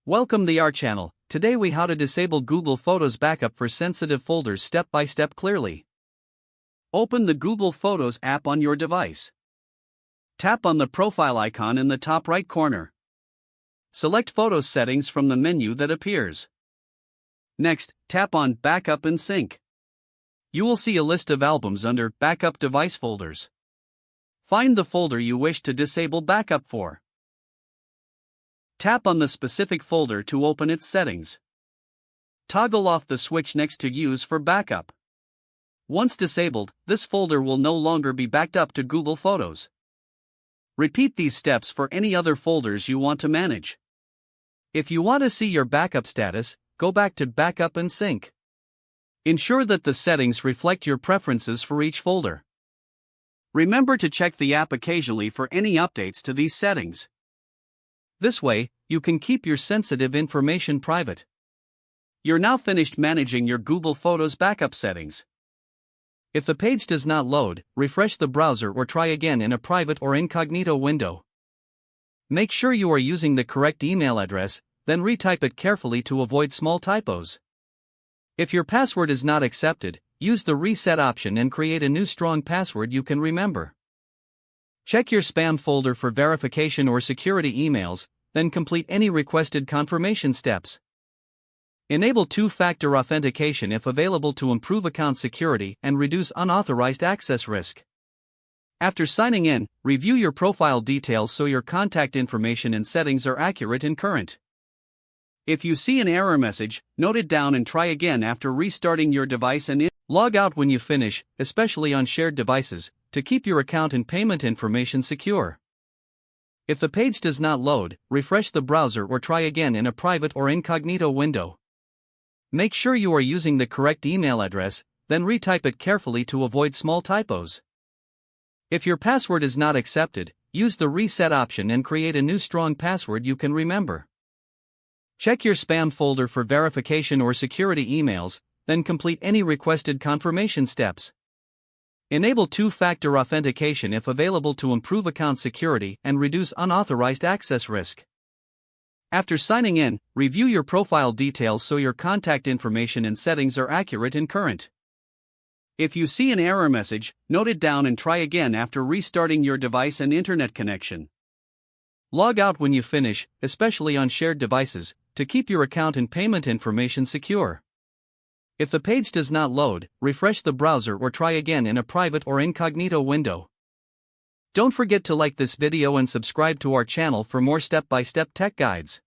Welcome to our channel. Today we how to disable Google Photos backup for sensitive folders step by step clearly. Open the Google Photos app on your device. Tap on the profile icon in the top right corner. Select Photos settings from the menu that appears. Next, tap on Backup and Sync. You will see a list of albums under Backup Device folders. Find the folder you wish to disable backup for. Tap on the specific folder to open its settings. Toggle off the switch next to Use for Backup. Once disabled, this folder will no longer be backed up to Google Photos. Repeat these steps for any other folders you want to manage. If you want to see your backup status, go back to Backup and Sync. Ensure that the settings reflect your preferences for each folder. Remember to check the app occasionally for any updates to these settings. This way, you can keep your sensitive information private. You're now finished managing your Google Photos backup settings. If the page does not load, refresh the browser or try again in a private or incognito window. Make sure you are using the correct email address, then retype it carefully to avoid small typos. If your password is not accepted, use the reset option and create a new strong password you can remember. Check your spam folder for verification or security emails, then complete any requested confirmation steps. Enable two-factor authentication if available to improve account security and reduce unauthorized access risk. After signing in, review your profile details so your contact information and settings are accurate and current. If you see an error message, note it down and try again after restarting your device and log out when you finish, especially on shared devices, to keep your account and payment information secure. If the page does not load, refresh the browser or try again in a private or incognito window. Make sure you are using the correct email address, then retype it carefully to avoid small typos. If your password is not accepted, use the reset option and create a new strong password you can remember. Check your spam folder for verification or security emails, then complete any requested confirmation steps. Enable two-factor authentication if available to improve account security and reduce unauthorized access risk. After signing in, review your profile details so your contact information and settings are accurate and current. If you see an error message, note it down and try again after restarting your device and internet connection. Log out when you finish, especially on shared devices, to keep your account and payment information secure. If the page does not load, refresh the browser or try again in a private or incognito window. Don't forget to like this video and subscribe to our channel for more step-by-step tech guides.